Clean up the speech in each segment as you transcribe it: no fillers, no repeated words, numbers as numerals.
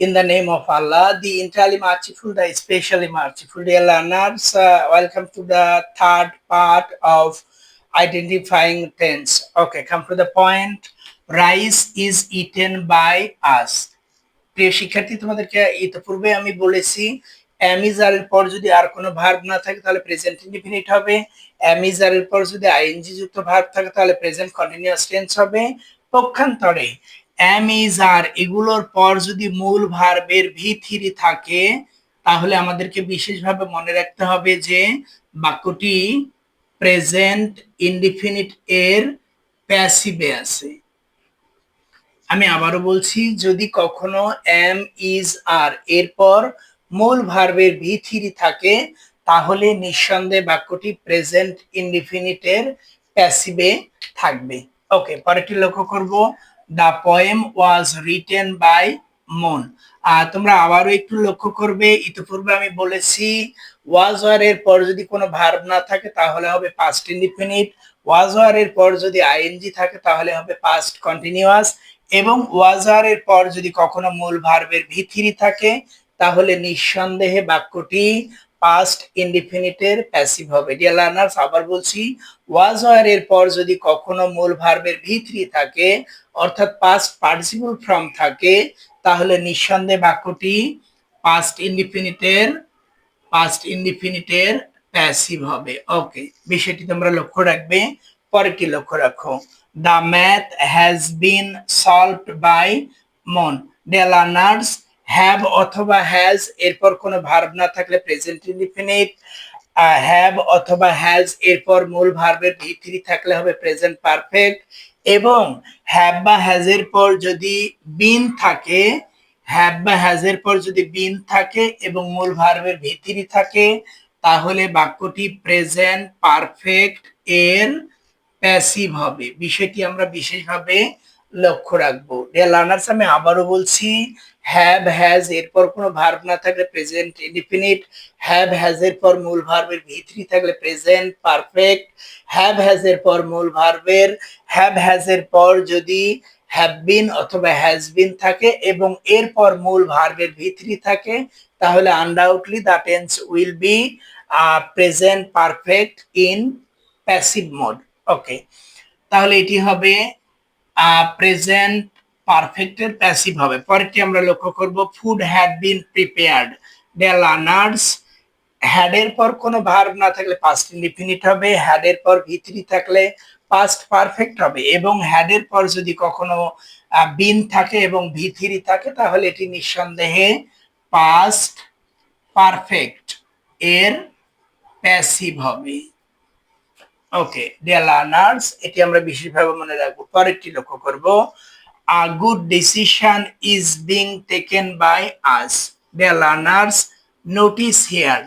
In the name of Allah, the entirely merciful, the especially merciful. Dear learners, welcome to the third part of identifying tense. Okay, come to the point. Rice is eaten by us. প্রিয় শিক্ষার্থী, তোমাদেরকে ইতিপূর্বে আমি বলেছি অ্যামিজারের পর যদি আর কোনো verb না থাকে তাহলে প্রেজেন্ট ইনডিফিনিট হবে। অ্যামিজারের পর যদি আইএনজি যুক্ত ভার্ব থাকে তাহলে প্রেজেন্ট কন্টিনিউয়াস টেন্স হবে। পক্ষান্তরে অ্যামিজার এগুলোর পর যদি মূল ভার্বের ভি থ্রি থাকে তাহলে আমাদেরকে বিশেষভাবে মনে রাখতে হবে যে বাক্যটি প্রেজেন্ট ইনডিফিনিট এর প্যাসিভে আছে। আমি আবারও বলছি, যদি কখনো এম ইজ আর এরপর মূল ভার্বের ভি থ্রি থাকে তাহলে নিঃসন্দেহে বাক্যটি প্রেজেন্ট ইনডিফিনিটের প্যাসিভে থাকবে। ওকে, পরেরটি লক্ষ্য করব, the poem was written by Mon. তোমরা আবারও একটু লক্ষ্য করবে, ইতিপূর্বে আমি বলেছি ওয়াজ ওয়ার এর পর যদি কোনো ভার্ব না থাকে তাহলে হবে পাস্ট ইনডিফিনিট, ওয়াজ ওয়ার এর পর যদি আইএনজি থাকে তাহলে হবে পাস্ট কন্টিনিউয়াস, এবং ওয়াজার এর পর যদি কখনো মূল ভার্বের ভি থ্রি থাকে তাহলে নিঃসন্দেহে বাক্যটি পাস্ট ইনডিফিনিটের প্যাসিভ হবে। ডিয়ার লার্নার্স, আবার বলছি, ওয়াজার এর পর যদি কখনো মূল ভার্বের ভি থ্রি থাকে অর্থাৎ পাস্ট পার্টিসিপল ফর্ম থাকে তাহলে নিঃসন্দেহে বাক্যটি পাস্ট ইনডিফিনিটের প্যাসিভ হবে। ওকে, বিষয়টি তোমরা লক্ষ্য রাখবে। পরেরটি লক্ষ্য রাখো, the math has been solved by Mon. Dear learners, have অথবা হ্যাজ এরপর কোনো ভার্ব না থাকলে প্রেজেন্ট ইনডিফিনিট, হ্যাভ অথবা হ্যাজ এরপর মূল ভার্বের ভি থ্রি থাকলে হবে প্রেজেন্ট পারফেক্ট, এবং হ্যাভ বা হ্যাজের পর যদি বিন থাকে, হ্যাভ বা হ্যাজের পর যদি বিন থাকে এবং মূল ভার্বের ভি থ্রি থাকে তাহলে বাক্যটি প্রেজেন্ট পারফেক্ট এর প্যাসিভ হবে। বিষয়টি আমরা বিশেষভাবে লক্ষ্য রাখবো। ডিয়ার লার্নার্স, আমি আবারও বলছি, হ্যাভ হ্যাজ এরপর কোনো ভার্ব না থাকলে প্রেজেন্ট ইনডিফিনিট, হ্যাভ হ্যাজ এর পর মূল ভার্বের ভি থ্রি থাকলে প্রেজেন্ট পারফেক্ট, হ্যাভ হ্যাজ এর পর মূল ভার্বের হ্যাভ হ্যাজ এর পর যদি হ্যাভ বিন অথবা হ্যাজ বিন থাকে এবং এরপর মূল ভার্বের ভি থ্রি থাকে তাহলে undoubtedly the tense will be present perfect in passive mode. Okay, তাহলে এটি হবে প্রেজেন্ট পারফেক্টের প্যাসিভ হবে। পরেরটি আমরা লক্ষ্য করব, food had been prepared. Dear learners, had এর পর কোনো ভার্ব না থাকলে পাস্ট ইনডিফিনিট হবে, হ্যাড এর পর ভি থ্রি থাকলে পাস্ট পারফেক্ট হবে, এবং হ্যাড এর পর যদি কখনো বিন থাকে এবং ভি থ্রি থাকে তাহলে এটি নিঃসন্দেহে পাস্ট পারফেক্ট এর প্যাসিভ হবে। ওকে ডিয়ার লার্নার্স, এটি আমরা বিশেষভাবে মনে রাখবো। পরেরটি লক্ষ্য করব, a good decision is being taken by us. Dear learners, notice here,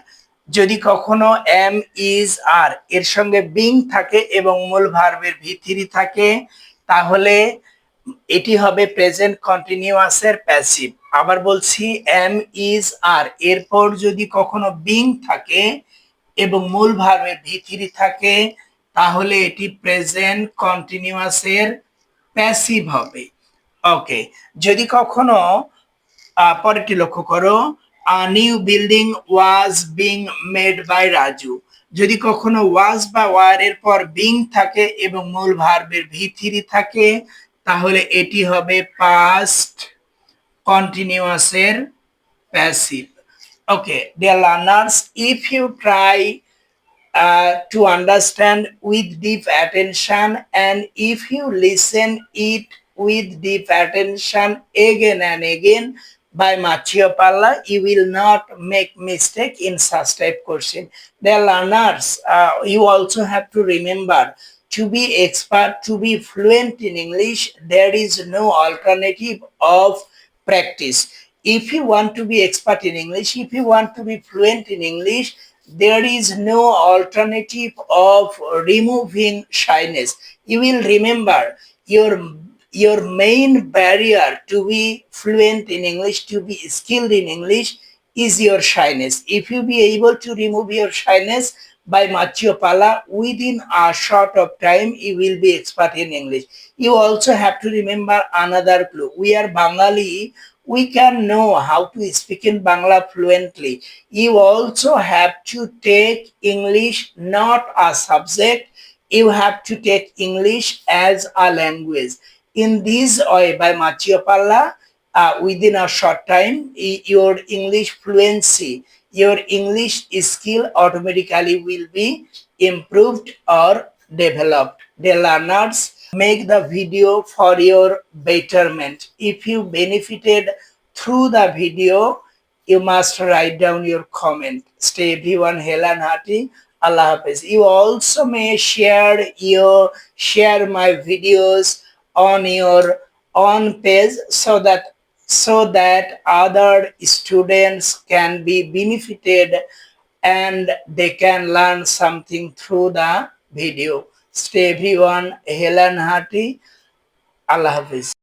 যদি কখনো এম ইজ আর এর সঙ্গে বিং থাকে এবং মূল ভার্বের ভি থ্রি থাকে তাহলে এটি হবে প্রেজেন্ট কন্টিনিউয়াসের প্যাসিভ। আবার বলছি, এম ইজ আর এরপর যদি কখনো বিং থাকে এবং মূল ভার্বের ভি থ্রি থাকে তাহলে এটি প্রেজেন্ট কন্টিনিউয়াসের প্যাসিভ হবে। ওকে, যদি কখনো পরেরটি লক্ষ্য করো, a new building was being made by Raju, যদি কখনো ওয়াজ বা ওয়ার এর পর বিং থাকে এবং মূল ভার্বের ভি থ্রি থাকে তাহলে এটি হবে পাস্ট কন্টিনিউয়াসের passive. Okay dear learners, if you try to understand with deep attention and if you listen it with deep attention again and again by Machio Palla, you will not make mistake in such type question. Dear learners, you also have to remember, to be expert, to be fluent in English, there is no alternative of practice. If you want to be expert in English, if you want to be fluent in English, there is no alternative of removing shyness. You will remember, your main barrier to be fluent in English, to be skilled in English, is your shyness. If you be able to remove your shyness by Machio Palla, within a short of time you will be expert in English. You also have to remember another clue. We are Bengali, we can know how to speak in Bangla fluently. You also have to take English not a subject, you have to take English as a language. In this way, by Machio Palla, within a short time, your English fluency, your English skill automatically will be improved or developed. The learners, make the video for your betterment. If you benefited through the video, you must write down your comment. Stay everyone, Helen Hati. Allah Hafiz. You also may share my videos on your own page so that other students can be benefited and they can learn something through the video. Stay everyone, Helen Hati. Allah Hafiz.